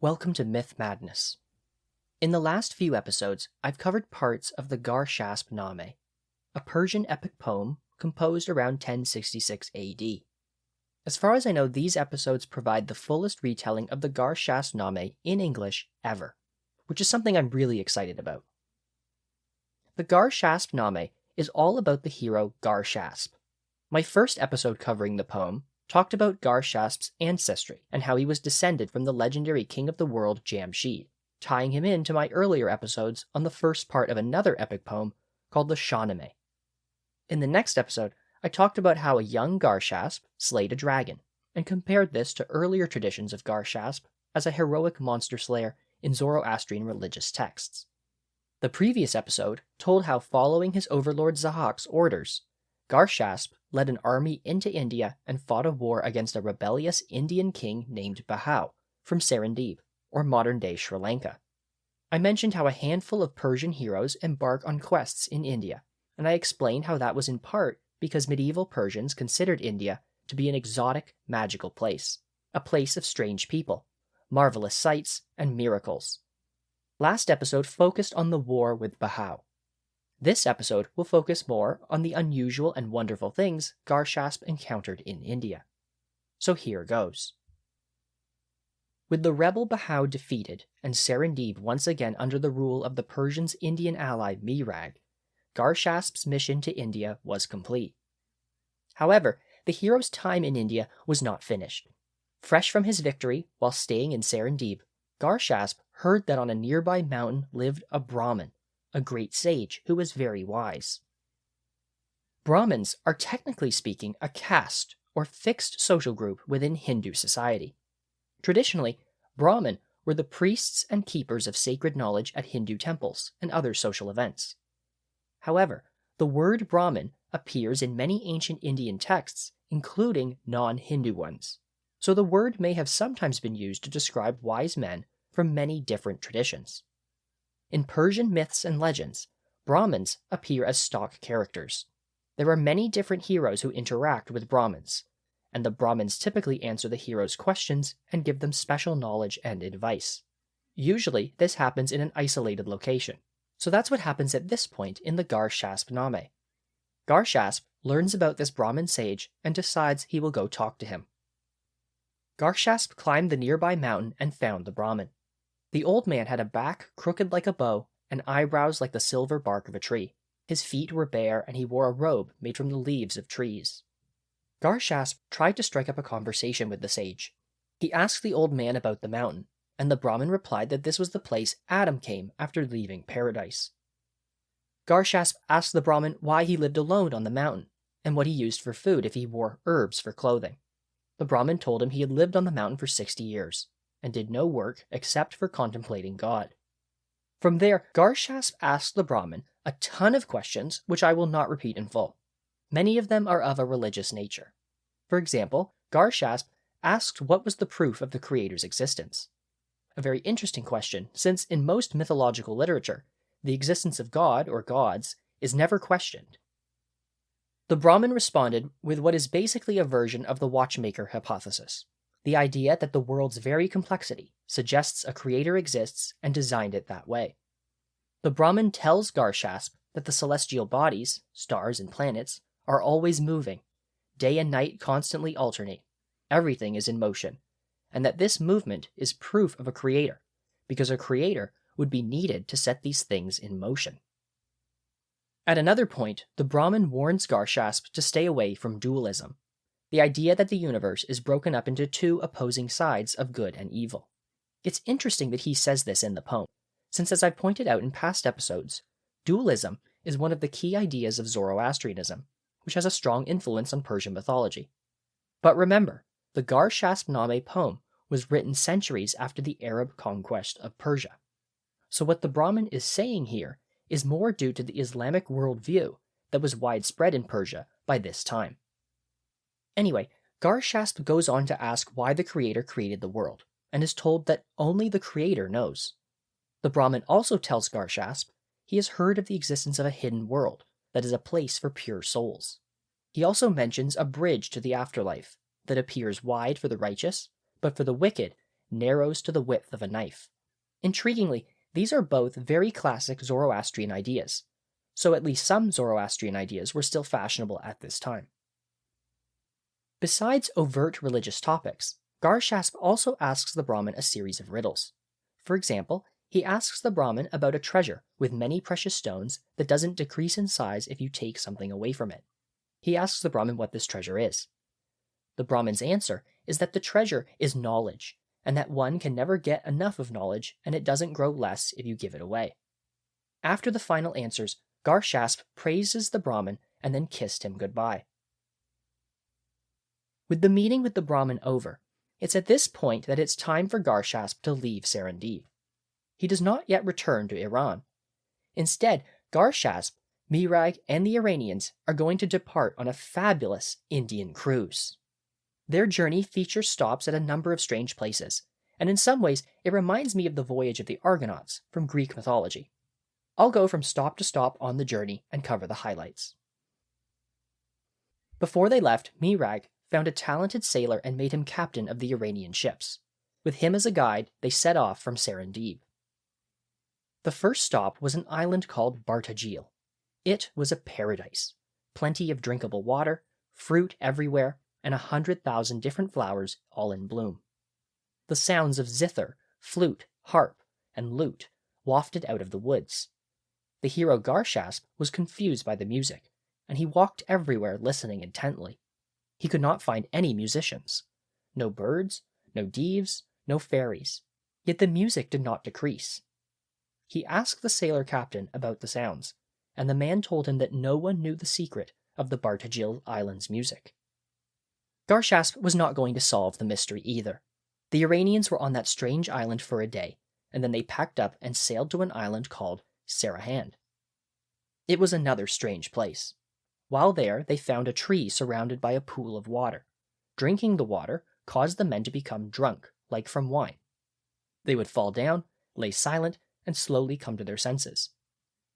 Welcome to Myth Madness. In the last few episodes, I've covered parts of the Garshasp-Name, a Persian epic poem composed around 1066 AD. As far as I know, these episodes provide the fullest retelling of the Garshasp-Name in English ever, which is something I'm really excited about. The Garshasp-Name is all about the hero Garshasp. My first episode covering the poem talked about Garshasp's ancestry and how he was descended from the legendary king of the world Jamshid, tying him into my earlier episodes on the first part of another epic poem called the Shahnameh. In the next episode, I talked about how a young Garshasp slayed a dragon, and compared this to earlier traditions of Garshasp as a heroic monster slayer in Zoroastrian religious texts. The previous episode told how, following his overlord Zahak's orders, Garshasp led an army into India and fought a war against a rebellious Indian king named Bahau from Serendib, or modern-day Sri Lanka. I mentioned how a handful of Persian heroes embark on quests in India, and I explained how that was in part because medieval Persians considered India to be an exotic, magical place, a place of strange people, marvellous sights, and miracles. Last episode focused on the war with Bahau. This episode will focus more on the unusual and wonderful things Garshasp encountered in India. So here goes. With the rebel Bahau defeated and Serendib once again under the rule of the Persians' Indian ally Mirag, Garshasp's mission to India was complete. However, the hero's time in India was not finished. Fresh from his victory while staying in Serendib, Garshasp heard that on a nearby mountain lived a Brahmin, a great sage who was very wise. Brahmins are, technically speaking, a caste or fixed social group within Hindu society. Traditionally, Brahmin were the priests and keepers of sacred knowledge at Hindu temples and other social events. However, the word Brahmin appears in many ancient Indian texts, including non-Hindu ones, so the word may have sometimes been used to describe wise men from many different traditions. In Persian myths and legends, Brahmins appear as stock characters. There are many different heroes who interact with Brahmins, and the Brahmins typically answer the heroes' questions and give them special knowledge and advice. Usually, this happens in an isolated location, so that's what happens at this point in the Garshasp-Name. Garshasp learns about this Brahmin sage and decides he will go talk to him. Garshasp climbed the nearby mountain and found the Brahmin. The old man had a back crooked like a bow and eyebrows like the silver bark of a tree. His feet were bare and he wore a robe made from the leaves of trees. Garshasp tried to strike up a conversation with the sage. He asked the old man about the mountain, and the Brahmin replied that this was the place Adam came after leaving paradise. Garshasp asked the Brahmin why he lived alone on the mountain, and what he used for food if he wore herbs for clothing. The Brahmin told him he had lived on the mountain for 60 years, and did no work except for contemplating God. From there, Garshasp asked the Brahmin a ton of questions which I will not repeat in full. Many of them are of a religious nature. For example, Garshasp asked what was the proof of the Creator's existence. A very interesting question, since in most mythological literature, the existence of God or gods is never questioned. The Brahmin responded with what is basically a version of the watchmaker hypothesis. The idea that the world's very complexity suggests a creator exists and designed it that way. The Brahmin tells Garshasp that the celestial bodies, stars and planets, are always moving. Day and night constantly alternate. Everything is in motion. And that this movement is proof of a creator, because a creator would be needed to set these things in motion. At another point, the Brahmin warns Garshasp to stay away from dualism, the idea that the universe is broken up into two opposing sides of good and evil. It's interesting that he says this in the poem, since as I've pointed out in past episodes, dualism is one of the key ideas of Zoroastrianism, which has a strong influence on Persian mythology. But remember, the Garshasp-Name poem was written centuries after the Arab conquest of Persia. So what the Brahmin is saying here is more due to the Islamic worldview that was widespread in Persia by this time. Anyway, Garshasp goes on to ask why the Creator created the world, and is told that only the Creator knows. The Brahmin also tells Garshasp he has heard of the existence of a hidden world that is a place for pure souls. He also mentions a bridge to the afterlife that appears wide for the righteous, but for the wicked, narrows to the width of a knife. Intriguingly, these are both very classic Zoroastrian ideas, so at least some Zoroastrian ideas were still fashionable at this time. Besides overt religious topics, Garshasp also asks the Brahmin a series of riddles. For example, he asks the Brahmin about a treasure with many precious stones that doesn't decrease in size if you take something away from it. He asks the Brahmin what this treasure is. The Brahmin's answer is that the treasure is knowledge, and that one can never get enough of knowledge, and it doesn't grow less if you give it away. After the final answers, Garshasp praises the Brahmin and then kissed him goodbye. With the meeting with the Brahmin over, it's at this point that it's time for Garshasp to leave Serendib. He does not yet return to Iran. Instead, Garshasp, Mirag, and the Iranians are going to depart on a fabulous Indian cruise. Their journey features stops at a number of strange places, and in some ways it reminds me of the voyage of the Argonauts from Greek mythology. I'll go from stop to stop on the journey and cover the highlights. Before they left, Mirag found a talented sailor and made him captain of the Iranian ships. With him as a guide, they set off from Serendib. The first stop was an island called Bartajil. It was a paradise. Plenty of drinkable water, fruit everywhere, and 100,000 different flowers all in bloom. The sounds of zither, flute, harp, and lute wafted out of the woods. The hero Garshasp was confused by the music, and he walked everywhere listening intently. He could not find any musicians. No birds, no deeves, no fairies. Yet the music did not decrease. He asked the sailor captain about the sounds, and the man told him that no one knew the secret of the Bartajil Island's music. Garshasp was not going to solve the mystery either. The Iranians were on that strange island for a day, and then they packed up and sailed to an island called Sarahand. It was another strange place. While there, they found a tree surrounded by a pool of water. Drinking the water caused the men to become drunk, like from wine. They would fall down, lay silent, and slowly come to their senses.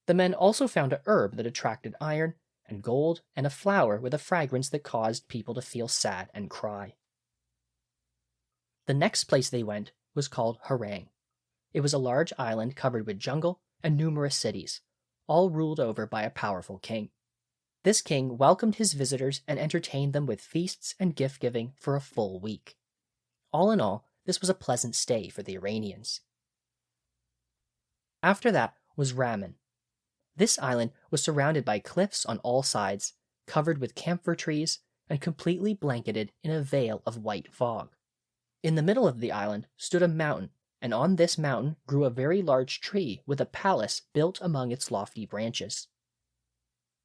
The men also found a herb that attracted iron, and gold, and a flower with a fragrance that caused people to feel sad and cry. The next place they went was called Harang. It was a large island covered with jungle and numerous cities, all ruled over by a powerful king. This king welcomed his visitors and entertained them with feasts and gift-giving for a full week. All in all, this was a pleasant stay for the Iranians. After that was Raman. This island was surrounded by cliffs on all sides, covered with camphor trees, and completely blanketed in a veil of white fog. In the middle of the island stood a mountain, and on this mountain grew a very large tree with a palace built among its lofty branches.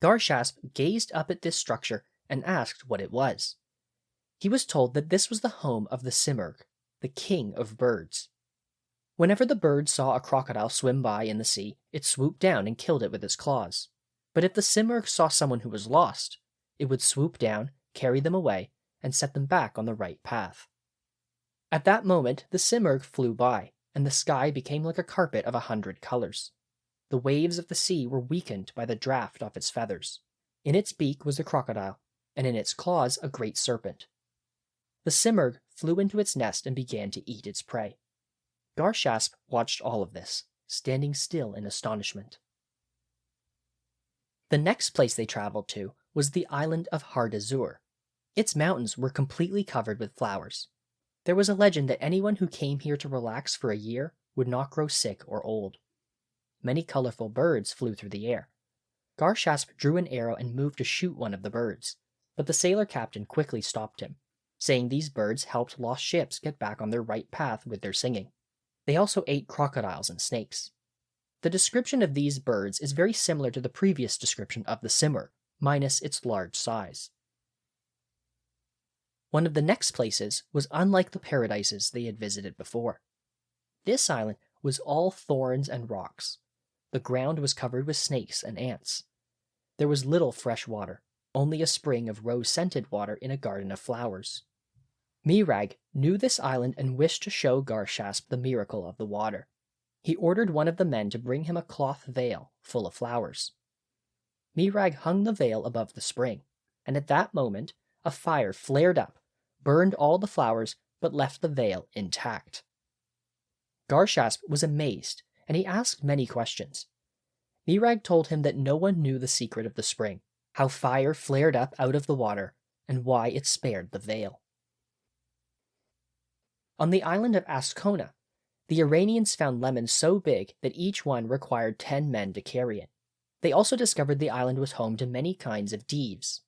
Garshasp gazed up at this structure and asked what it was. He was told that this was the home of the Simurgh, the king of birds. Whenever the bird saw a crocodile swim by in the sea, it swooped down and killed it with its claws. But if the Simurgh saw someone who was lost, it would swoop down, carry them away, and set them back on the right path. At that moment, the Simurgh flew by, and the sky became like a carpet of 100 colors. The waves of the sea were weakened by the draft off its feathers. In its beak was the crocodile, and in its claws a great serpent. The Simurgh flew into its nest and began to eat its prey. Garshasp watched all of this, standing still in astonishment. The next place they traveled to was the island of Hardazur. Its mountains were completely covered with flowers. There was a legend that anyone who came here to relax for a year would not grow sick or old. Many colorful birds flew through the air. Garshasp drew an arrow and moved to shoot one of the birds, but the sailor captain quickly stopped him, saying these birds helped lost ships get back on their right path with their singing. They also ate crocodiles and snakes. The description of these birds is very similar to the previous description of the Simurgh, minus its large size. One of the next places was unlike the paradises they had visited before. This island was all thorns and rocks. The ground was covered with snakes and ants. There was little fresh water, only a spring of rose-scented water in a garden of flowers. Mirag knew this island and wished to show Garshasp the miracle of the water. He ordered one of the men to bring him a cloth veil full of flowers. Mirag hung the veil above the spring, and at that moment a fire flared up, burned all the flowers, but left the veil intact. Garshasp was amazed, and he asked many questions. Mirag told him that no one knew the secret of the spring, how fire flared up out of the water, and why it spared the Vale. On the island of Ascona, the Iranians found lemons so big that each one required 10 men to carry it. They also discovered the island was home to many kinds of deeves.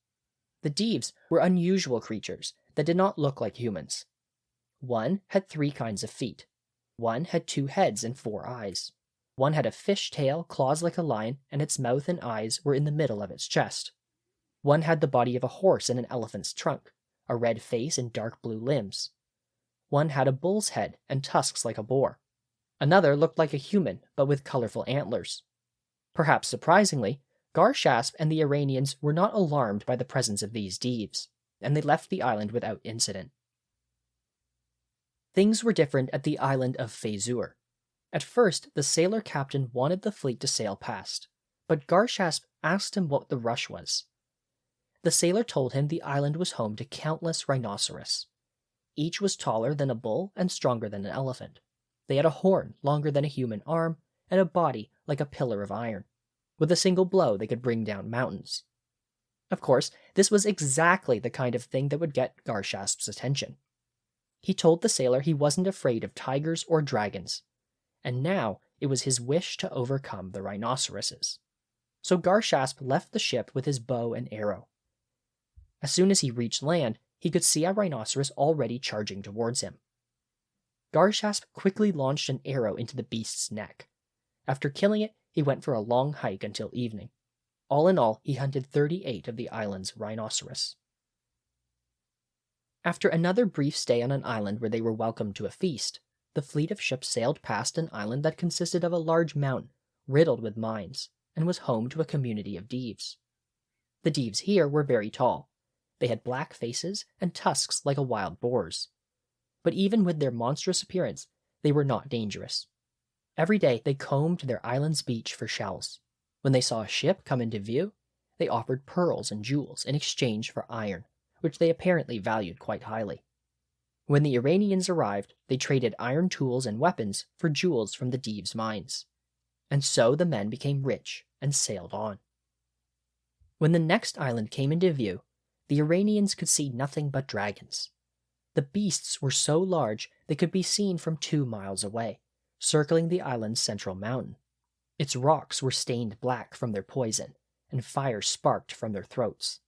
The deeves were unusual creatures that did not look like humans. One had 3 kinds of feet. One had 2 heads and 4 eyes. One had a fish tail, claws like a lion, and its mouth and eyes were in the middle of its chest. One had the body of a horse and an elephant's trunk, a red face and dark blue limbs. One had a bull's head and tusks like a boar. Another looked like a human, but with colorful antlers. Perhaps surprisingly, Garshasp and the Iranians were not alarmed by the presence of these deeves, and they left the island without incident. Things were different at the island of Fezur. At first, the sailor captain wanted the fleet to sail past, but Garshasp asked him what the rush was. The sailor told him the island was home to countless rhinoceros. Each was taller than a bull and stronger than an elephant. They had a horn longer than a human arm and a body like a pillar of iron. With a single blow, they could bring down mountains. Of course, this was exactly the kind of thing that would get Garshasp's attention. He told the sailor he wasn't afraid of tigers or dragons, and now it was his wish to overcome the rhinoceroses. So Garshasp left the ship with his bow and arrow. As soon as he reached land, he could see a rhinoceros already charging towards him. Garshasp quickly launched an arrow into the beast's neck. After killing it, he went for a long hike until evening. All in all, he hunted 38 of the island's rhinoceros. After another brief stay on an island where they were welcomed to a feast, the fleet of ships sailed past an island that consisted of a large mountain, riddled with mines, and was home to a community of deeves. The deeves here were very tall. They had black faces and tusks like a wild boar's. But even with their monstrous appearance, they were not dangerous. Every day they combed their island's beach for shells. When they saw a ship come into view, they offered pearls and jewels in exchange for iron, which they apparently valued quite highly. When the Iranians arrived, they traded iron tools and weapons for jewels from the deeves' mines. And so the men became rich and sailed on. When the next island came into view, the Iranians could see nothing but dragons. The beasts were so large they could be seen from 2 miles away, circling the island's central mountain. Its rocks were stained black from their poison, and fire sparked from their throats.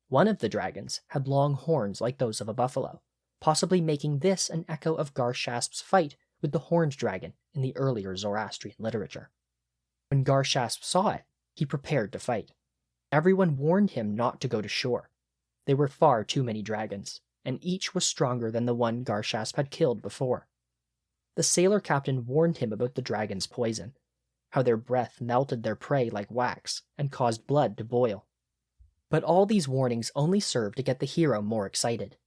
One of the dragons had long horns like those of a buffalo, possibly making this an echo of Garshasp's fight with the horned dragon in the earlier Zoroastrian literature. When Garshasp saw it, he prepared to fight. Everyone warned him not to go to shore. There were far too many dragons, and each was stronger than the one Garshasp had killed before. The sailor captain warned him about the dragon's poison, how their breath melted their prey like wax and caused blood to boil. But all these warnings only served to get the hero more excited.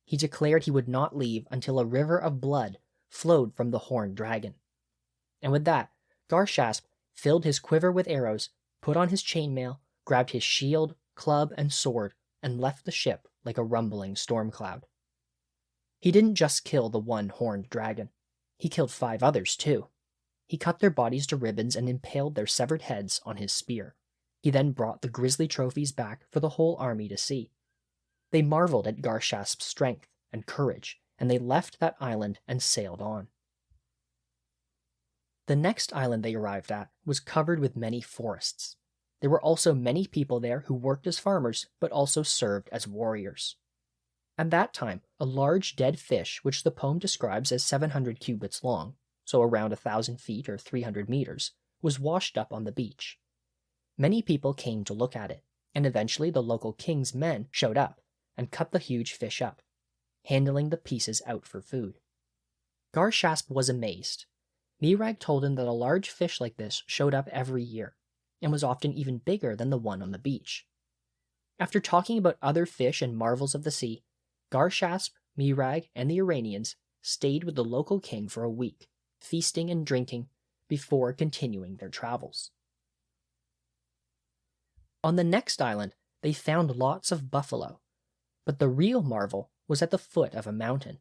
He declared he would not leave until a river of blood flowed from the horned dragon. And with that, Garshasp filled his quiver with arrows, put on his chainmail, grabbed his shield, club, and sword, and left the ship like a rumbling storm cloud. He didn't just kill the one horned dragon. He killed 5 others too. He cut their bodies to ribbons and impaled their severed heads on his spear. He then brought the grisly trophies back for the whole army to see. They marveled at Garshasp's strength and courage, and they left that island and sailed on. The next island they arrived at was covered with many forests. There were also many people there who worked as farmers, but also served as warriors. At that time, a large dead fish, which the poem describes as 700 cubits long, so around 1,000 feet or 300 meters, was washed up on the beach. Many people came to look at it, and eventually the local king's men showed up and cut the huge fish up, handling the pieces out for food. Garshasp was amazed. Mirag told him that a large fish like this showed up every year, and was often even bigger than the one on the beach. After talking about other fish and marvels of the sea, Garshasp, Mirag, and the Iranians stayed with the local king for a week, feasting and drinking, before continuing their travels. On the next island, they found lots of buffalo, but the real marvel was at the foot of a mountain.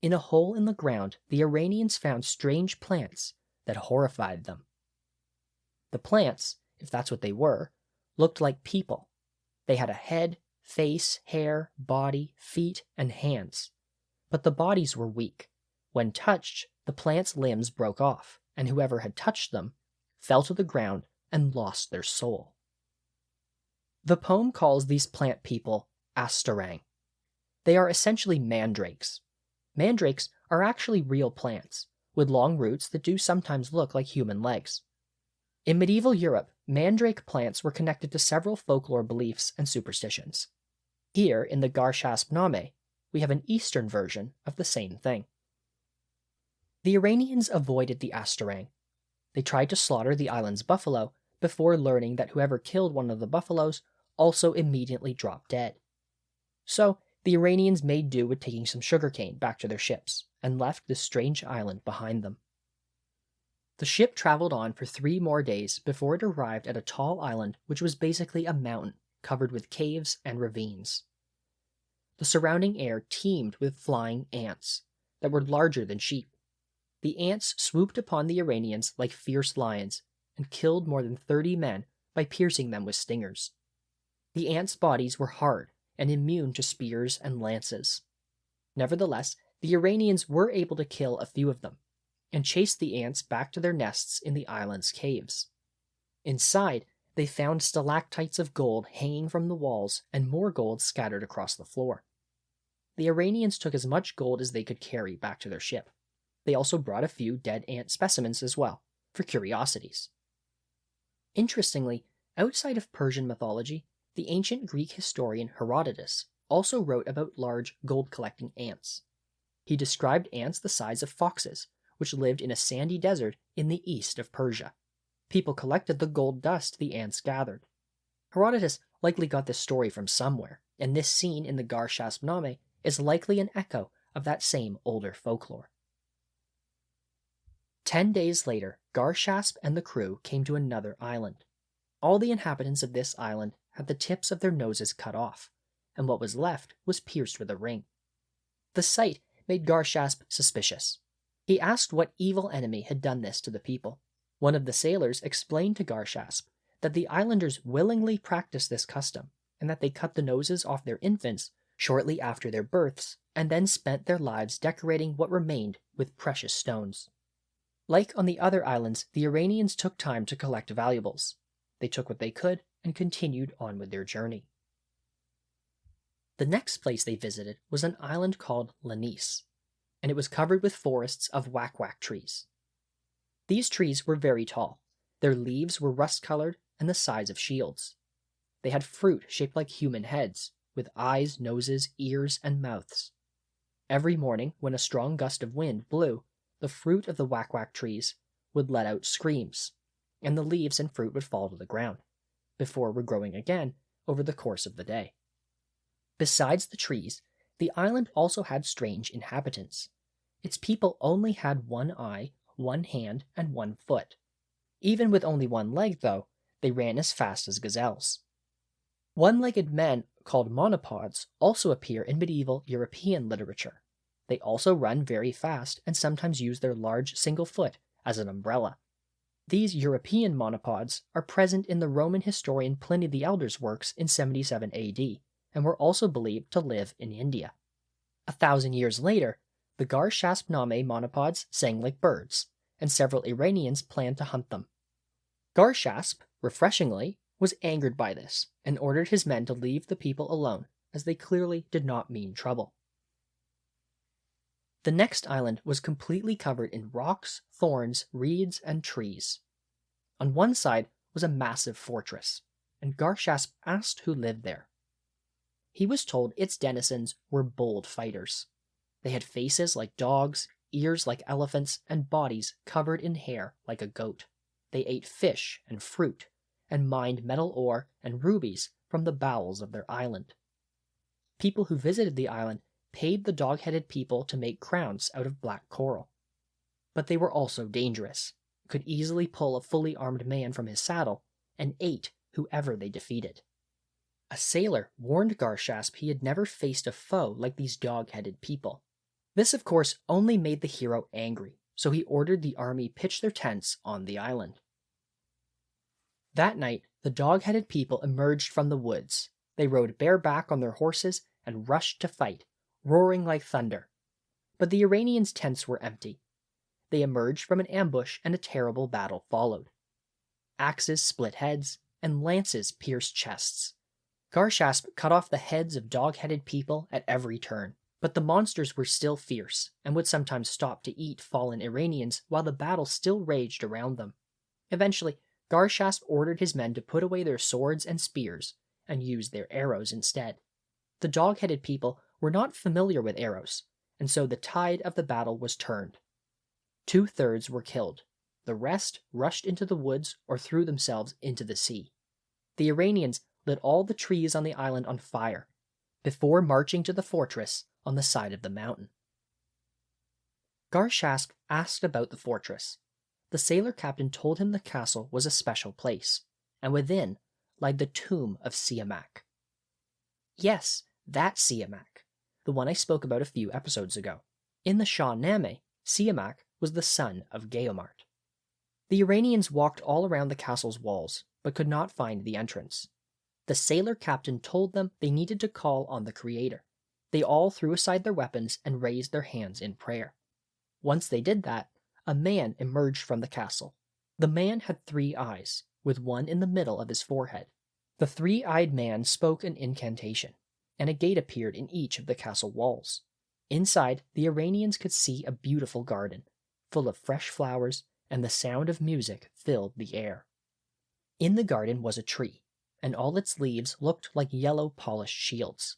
In a hole in the ground, the Iranians found strange plants that horrified them. The plants, if that's what they were, looked like people. They had a head, face, hair, body, feet, and hands. But the bodies were weak. When touched, the plant's limbs broke off, and whoever had touched them fell to the ground and lost their soul. The poem calls these plant people Astarang. They are essentially mandrakes. Mandrakes are actually real plants, with long roots that do sometimes look like human legs. In medieval Europe, mandrake plants were connected to several folklore beliefs and superstitions. Here, in the Garshaspnama, we have an Eastern version of the same thing. The Iranians avoided the Astarang. They tried to slaughter the island's buffalo before learning that whoever killed one of the buffaloes also immediately dropped dead. So, the Iranians made do with taking some sugarcane back to their ships and left this strange island behind them. The ship traveled on for 3 more days before it arrived at a tall island which was basically a mountain covered with caves and ravines. The surrounding air teemed with flying ants that were larger than sheep. The ants swooped upon the Iranians like fierce lions and killed more than 30 men by piercing them with stingers. The ants' bodies were hard and immune to spears and lances. Nevertheless, the Iranians were able to kill a few of them and chased the ants back to their nests in the island's caves. Inside, they found stalactites of gold hanging from the walls and more gold scattered across the floor. The Iranians took as much gold as they could carry back to their ship. They also brought a few dead ant specimens as well, for curiosities. Interestingly, outside of Persian mythology, the ancient Greek historian Herodotus also wrote about large gold-collecting ants. He described ants the size of foxes, which lived in a sandy desert in the east of Persia. People collected the gold dust the ants gathered. Herodotus likely got this story from somewhere, and this scene in the Garshaspnama is likely an echo of that same older folklore. 10 days later, Garshasp and the crew came to another island. All the inhabitants of this island had the tips of their noses cut off, and what was left was pierced with a ring. The sight made Garshasp suspicious. He asked what evil enemy had done this to the people. One of the sailors explained to Garshasp that the islanders willingly practiced this custom, and that they cut the noses off their infants shortly after their births, and then spent their lives decorating what remained with precious stones. Like on the other islands, the Iranians took time to collect valuables. They took what they could and continued on with their journey. The next place they visited was an island called Lanice, and it was covered with forests of wak-wak trees. These trees were very tall. Their leaves were rust-colored and the size of shields. They had fruit shaped like human heads, with eyes, noses, ears, and mouths. Every morning, when a strong gust of wind blew, the fruit of the wak-wak trees would let out screams, and the leaves and fruit would fall to the ground, before regrowing again over the course of the day. Besides the trees, the island also had strange inhabitants. Its people only had 1 eye, 1 hand, and 1 foot. Even with only 1 leg, though, they ran as fast as gazelles. One-legged men, called monopods, also appear in medieval European literature. They also run very fast and sometimes use their large single foot as an umbrella. These European monopods are present in the Roman historian Pliny the Elder's works in 77 AD, and were also believed to live in India. 1,000 years later, the Garshaspnama monopods sang like birds, and several Iranians planned to hunt them. Garshasp, refreshingly, was angered by this, and ordered his men to leave the people alone, as they clearly did not mean trouble. The next island was completely covered in rocks, thorns, reeds, and trees. On one side was a massive fortress, and Garshasp asked who lived there. He was told its denizens were bold fighters. They had faces like dogs, ears like elephants, and bodies covered in hair like a goat. They ate fish and fruit, and mined metal ore and rubies from the bowels of their island. People who visited the island paid the dog-headed people to make crowns out of black coral. But they were also dangerous, could easily pull a fully armed man from his saddle, and ate whoever they defeated. A sailor warned Garshasp he had never faced a foe like these dog-headed people. This, of course, only made the hero angry, so he ordered the army pitch their tents on the island. That night, the dog-headed people emerged from the woods. They rode bareback on their horses and rushed to fight, roaring like thunder. But the Iranians' tents were empty. They emerged from an ambush and a terrible battle followed. Axes split heads, and lances pierced chests. Garshasp cut off the heads of dog-headed people at every turn, but the monsters were still fierce, and would sometimes stop to eat fallen Iranians while the battle still raged around them. Eventually, Garshasp ordered his men to put away their swords and spears, and use their arrows instead. The dog-headed people were not familiar with arrows, and so the tide of the battle was turned. 2/3 were killed. The rest rushed into the woods or threw themselves into the sea. The Iranians lit all the trees on the island on fire, before marching to the fortress on the side of the mountain. Garshasp asked about the fortress. The sailor captain told him the castle was a special place, and within lied the tomb of Siamak. Yes, that Siamak, the one I spoke about a few episodes ago. In the Shahnameh, Siamak was the son of Gaomart. The Iranians walked all around the castle's walls, but could not find the entrance. The sailor captain told them they needed to call on the Creator. They all threw aside their weapons and raised their hands in prayer. Once they did that, a man emerged from the castle. The man had 3 eyes, with one in the middle of his forehead. The 3-eyed man spoke an incantation, and a gate appeared in each of the castle walls. Inside, the Iranians could see a beautiful garden, full of fresh flowers, and the sound of music filled the air. In the garden was a tree, and all its leaves looked like yellow polished shields.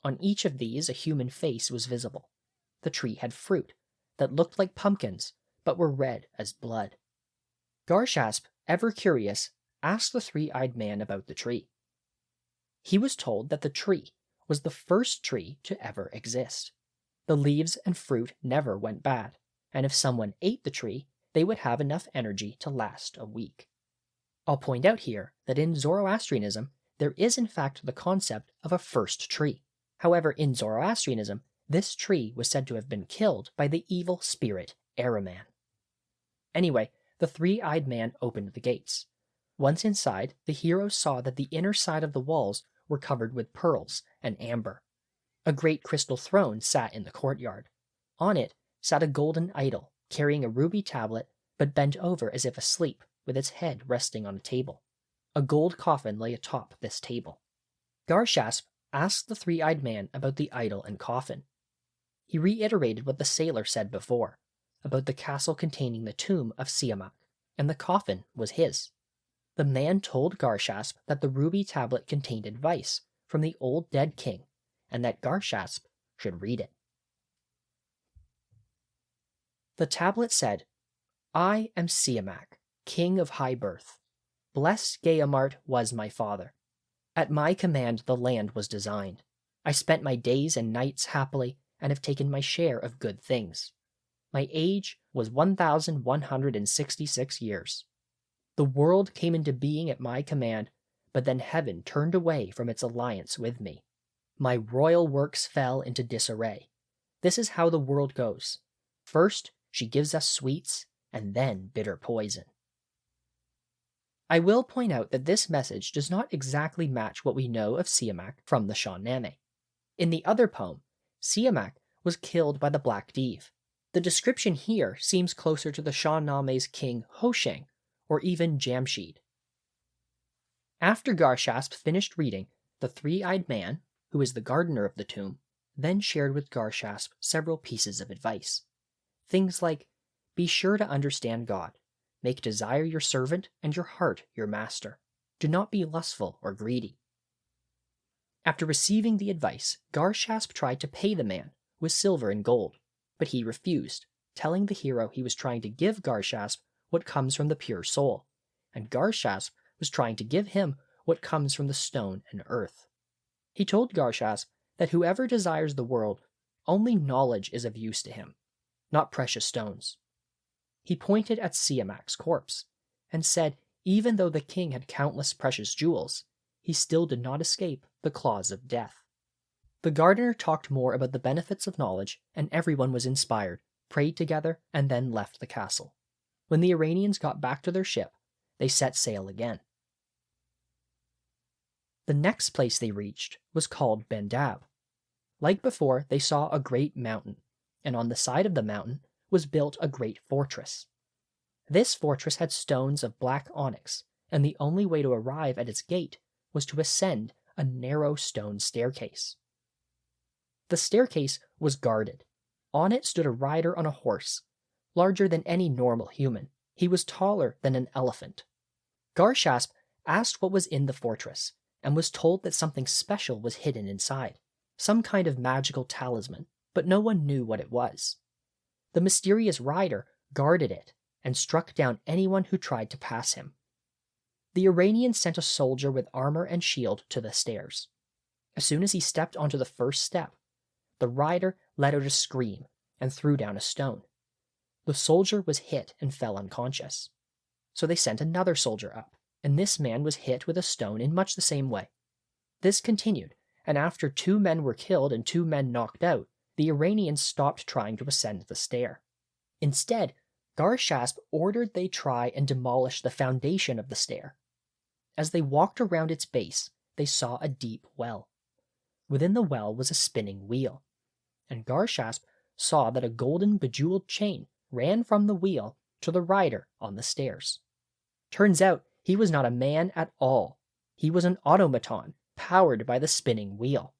On each of these a human face was visible. The tree had fruit that looked like pumpkins, but were red as blood. Garshasp, ever curious, asked the 3-eyed man about the tree. He was told that the tree was the first tree to ever exist. The leaves and fruit never went bad, and if someone ate the tree, they would have enough energy to last a week. I'll point out here that in Zoroastrianism, there is in fact the concept of a first tree. However, in Zoroastrianism, this tree was said to have been killed by the evil spirit Ahriman. Anyway, the 3-eyed man opened the gates. Once inside, the heroes saw that the inner side of the walls were covered with pearls and amber. A great crystal throne sat in the courtyard. On it sat a golden idol, carrying a ruby tablet, but bent over as if asleep, with its head resting on a table. A gold coffin lay atop this table. Garshasp asked the 3-eyed man about the idol and coffin. He reiterated what the sailor said before, about the castle containing the tomb of Siamak, and the coffin was his. The man told Garshasp that the ruby tablet contained advice from the old dead king, and that Garshasp should read it. The tablet said, "I am Siamak, king of high birth. Blessed Gaomart was my father. At my command the land was designed. I spent my days and nights happily, and have taken my share of good things. My age was 1,166 years. The world came into being at my command, but then heaven turned away from its alliance with me. My royal works fell into disarray. This is how the world goes. First, she gives us sweets, and then bitter poison." I will point out that this message does not exactly match what we know of Siamak from the Shahnameh. In the other poem, Siamak was killed by the Black Deev. The description here seems closer to the Shahnameh's king Hoshang, or even Jamshid. After Garshasp finished reading, the 3-eyed man, who is the gardener of the tomb, then shared with Garshasp several pieces of advice. Things like, be sure to understand God, make desire your servant and your heart your master. Do not be lustful or greedy. After receiving the advice, Garshasp tried to pay the man with silver and gold, but he refused, telling the hero he was trying to give Garshasp what comes from the pure soul, and Garshasp was trying to give him what comes from the stone and earth. He told Garshasp that whoever desires the world, only knowledge is of use to him, not precious stones. He pointed at Siamak's corpse, and said even though the king had countless precious jewels, he still did not escape the claws of death. The gardener talked more about the benefits of knowledge, and everyone was inspired, prayed together, and then left the castle. When the Iranians got back to their ship, they set sail again. The next place they reached was called Bandab. Like before, they saw a great mountain, and on the side of the mountain was built a great fortress. This fortress had stones of black onyx, and the only way to arrive at its gate was to ascend a narrow stone staircase. The staircase was guarded. On it stood a rider on a horse, larger than any normal human. He was taller than an elephant. Garshasp asked what was in the fortress, and was told that something special was hidden inside, some kind of magical talisman, but no one knew what it was. The mysterious rider guarded it and struck down anyone who tried to pass him. The Iranians sent a soldier with armor and shield to the stairs. As soon as he stepped onto the first step, the rider let out a scream and threw down a stone. The soldier was hit and fell unconscious. So they sent another soldier up, and this man was hit with a stone in much the same way. This continued, and after 2 men were killed and 2 men knocked out, the Iranians stopped trying to ascend the stair. Instead, Garshasp ordered they try and demolish the foundation of the stair. As they walked around its base, they saw a deep well. Within the well was a spinning wheel, and Garshasp saw that a golden bejeweled chain ran from the wheel to the rider on the stairs. Turns out he was not a man at all. He was an automaton powered by the spinning wheel.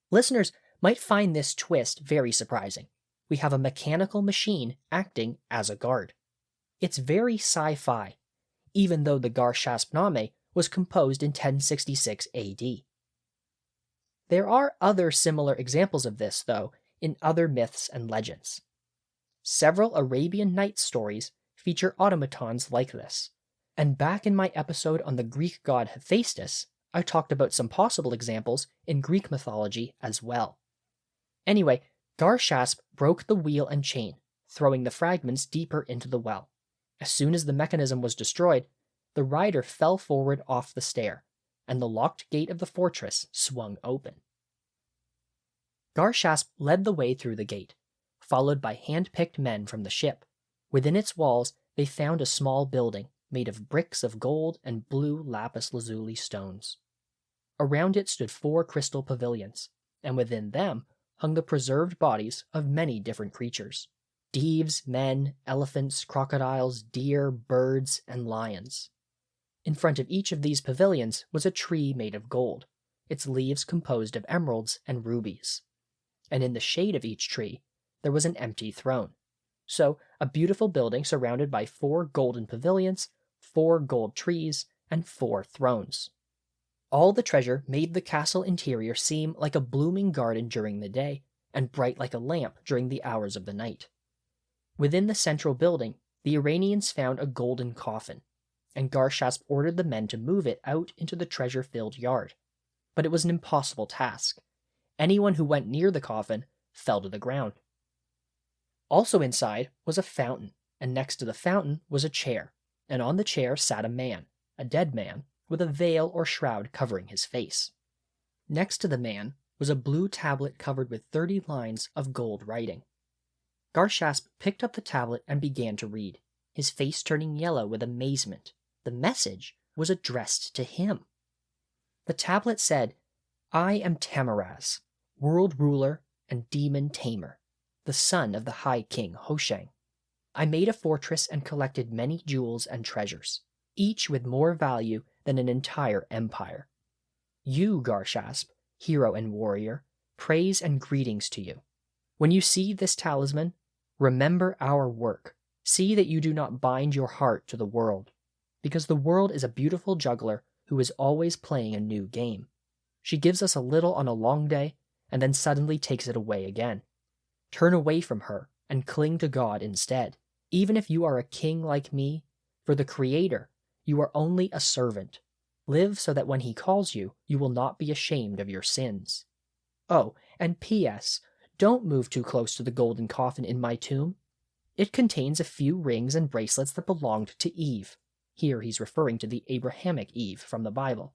Listeners might find this twist very surprising. We have a mechanical machine acting as a guard. It's very sci-fi, even though the Garshaspnama was composed in 1066 AD. There are other similar examples of this, though, in other myths and legends. Several Arabian Nights stories feature automatons like this, and back in my episode on the Greek god Hephaestus, I talked about some possible examples in Greek mythology as well. Anyway, Garshasp broke the wheel and chain, throwing the fragments deeper into the well. As soon as the mechanism was destroyed, the rider fell forward off the stair, and the locked gate of the fortress swung open. Garshasp led the way through the gate, followed by hand-picked men from the ship. Within its walls, they found a small building made of bricks of gold and blue lapis lazuli stones. Around it stood 4 crystal pavilions, and within them hung the preserved bodies of many different creatures: thieves, men, elephants, crocodiles, deer, birds, and lions. In front of each of these pavilions was a tree made of gold, its leaves composed of emeralds and rubies. And in the shade of each tree, there was an empty throne. So, a beautiful building surrounded by 4 golden pavilions, 4 gold trees, and 4 thrones. All the treasure made the castle interior seem like a blooming garden during the day, and bright like a lamp during the hours of the night. Within the central building, the Iranians found a golden coffin, and Garshasp ordered the men to move it out into the treasure-filled yard. But it was an impossible task. Anyone who went near the coffin fell to the ground. Also inside was a fountain, and next to the fountain was a chair, and on the chair sat a man, a dead man, with a veil or shroud covering his face. Next to the man was a blue tablet covered with 30 lines of gold writing. Garshasp picked up the tablet and began to read, his face turning yellow with amazement. The message was addressed to him. The tablet said, "I am Tamaraz, world ruler and demon tamer, the son of the High King Hoshang. I made a fortress and collected many jewels and treasures, each with more value than an entire empire. You, Garshasp, hero and warrior, praise and greetings to you. When you see this talisman, remember our work. See that you do not bind your heart to the world, because the world is a beautiful juggler who is always playing a new game. She gives us a little on a long day, and then suddenly takes it away again. Turn away from her and cling to God instead. Even if you are a king like me, for the Creator, you are only a servant. Live so that when he calls you, you will not be ashamed of your sins. Oh, and P.S., don't move too close to the golden coffin in my tomb. It contains a few rings and bracelets that belonged to Eve." Here he's referring to the Abrahamic Eve from the Bible.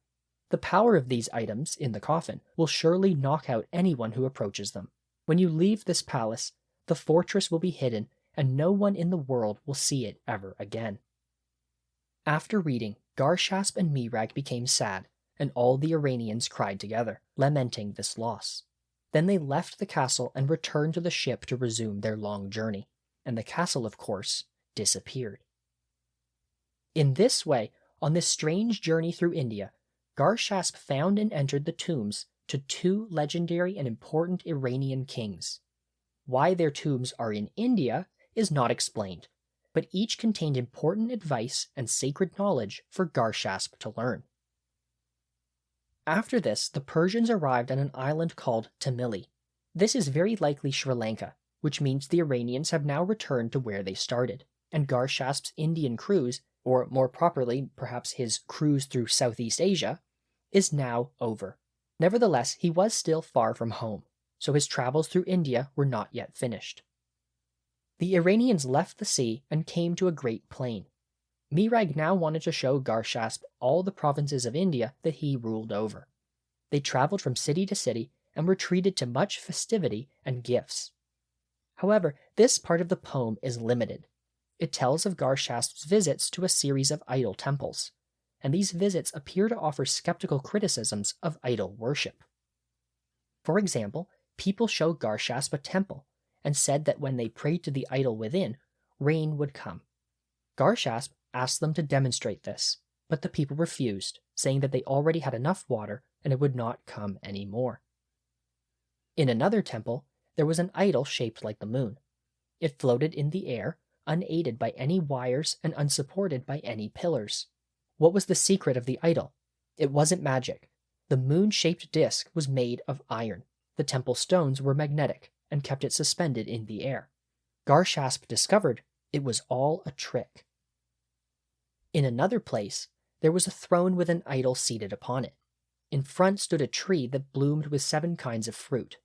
The power of these items in the coffin will surely knock out anyone who approaches them. When you leave this palace, the fortress will be hidden and no one in the world will see it ever again. After reading, Garshasp and Mirag became sad, and all the Iranians cried together, lamenting this loss. Then they left the castle and returned to the ship to resume their long journey, and the castle, of course, disappeared. In this way, on this strange journey through India, Garshasp found and entered the tombs to two legendary and important Iranian kings. Why their tombs are in India is not explained, but each contained important advice and sacred knowledge for Garshasp to learn. After this, the Persians arrived on an island called Tamili. This is very likely Sri Lanka, which means the Iranians have now returned to where they started, and Garshasp's Indian cruise, or more properly, perhaps his cruise through Southeast Asia, is now over. Nevertheless, he was still far from home, so his travels through India were not yet finished. The Iranians left the sea and came to a great plain. Mirag now wanted to show Garshasp all the provinces of India that he ruled over. They traveled from city to city and were treated to much festivity and gifts. However, this part of the poem is limited. It tells of Garshasp's visits to a series of idol temples, and these visits appear to offer skeptical criticisms of idol worship. For example, people showed Garshasp a temple and said that when they prayed to the idol within, rain would come. Garshasp asked them to demonstrate this, but the people refused, saying that they already had enough water and it would not come any more. In another temple, there was an idol shaped like the moon. It floated in the air, unaided by any wires and unsupported by any pillars. What was the secret of the idol? It wasn't magic. The moon-shaped disc was made of iron. The temple stones were magnetic and kept it suspended in the air. Garshasp discovered it was all a trick. In another place, there was a throne with an idol seated upon it. In front stood a tree that bloomed with 7 kinds of fruit.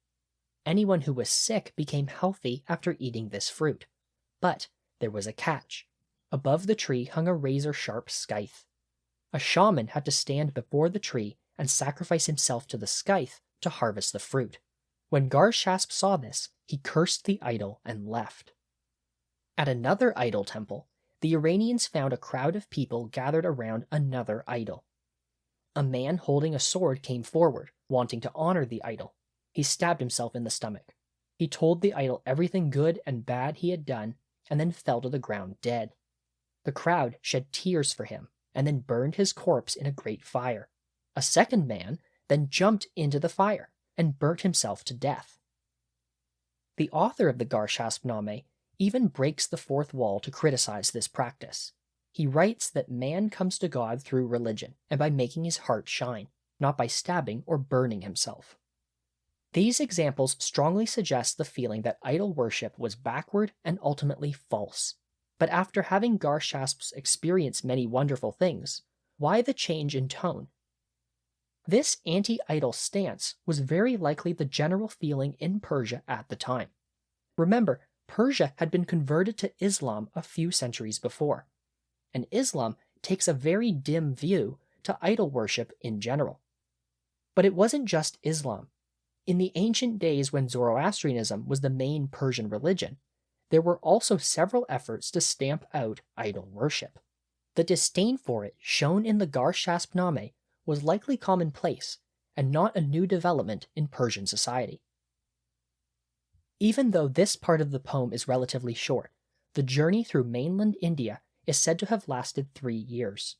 Anyone who was sick became healthy after eating this fruit. But there was a catch. Above the tree hung a razor-sharp scythe. A shaman had to stand before the tree and sacrifice himself to the scythe to harvest the fruit. When Garshasp saw this, he cursed the idol and left. At another idol temple, the Iranians found a crowd of people gathered around another idol. A man holding a sword came forward, wanting to honor the idol. He stabbed himself in the stomach. He told the idol everything good and bad he had done, and then fell to the ground dead. The crowd shed tears for him, and then burned his corpse in a great fire. A second man then jumped into the fire and burnt himself to death. The author of the Garshaspnama even breaks the fourth wall to criticize this practice. He writes that man comes to God through religion and by making his heart shine, not by stabbing or burning himself. These examples strongly suggest the feeling that idol worship was backward and ultimately false. But after having Garshasp's experienced many wonderful things, why the change in tone? This anti-idol stance was very likely the general feeling in Persia at the time. Remember, Persia had been converted to Islam a few centuries before, and Islam takes a very dim view to idol worship in general. But it wasn't just Islam. In the ancient days when Zoroastrianism was the main Persian religion, there were also several efforts to stamp out idol worship. The disdain for it shown in the Garshaspnama was likely commonplace and not a new development in Persian society. Even though this part of the poem is relatively short, the journey through mainland India is said to have lasted 3 years.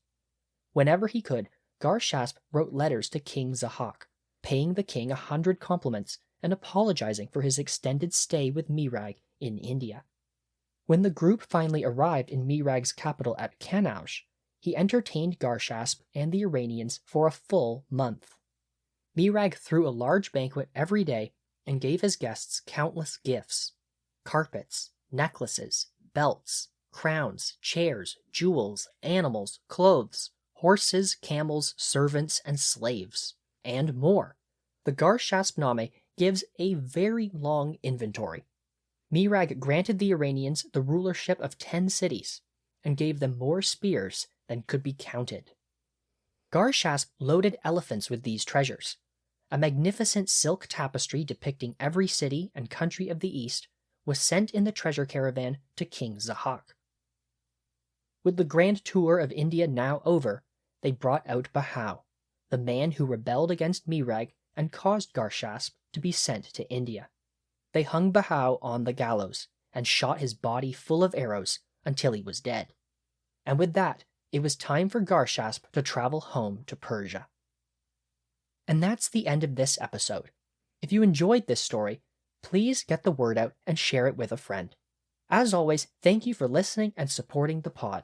Whenever he could, Garshasp wrote letters to King Zahak, paying the king 100 compliments and apologizing for his extended stay with Mirag in India. When the group finally arrived in Mirag's capital at Kanauj, he entertained Garshasp and the Iranians for a full month. Mirag threw a large banquet every day and gave his guests countless gifts: carpets, necklaces, belts, crowns, chairs, jewels, animals, clothes, horses, camels, servants, and slaves, and more. The Garshaspnama gives a very long inventory. Mirag granted the Iranians the rulership of 10 cities and gave them more spears than could be counted. Garshasp loaded elephants with these treasures. A magnificent silk tapestry depicting every city and country of the East was sent in the treasure caravan to King Zahak. With the grand tour of India now over, they brought out Bahau, the man who rebelled against Mirag and caused Garshasp to be sent to India. They hung Bahau on the gallows and shot his body full of arrows until he was dead. And with that, it was time for Garshasp to travel home to Persia. And that's the end of this episode. If you enjoyed this story, please get the word out and share it with a friend. As always, thank you for listening and supporting the pod.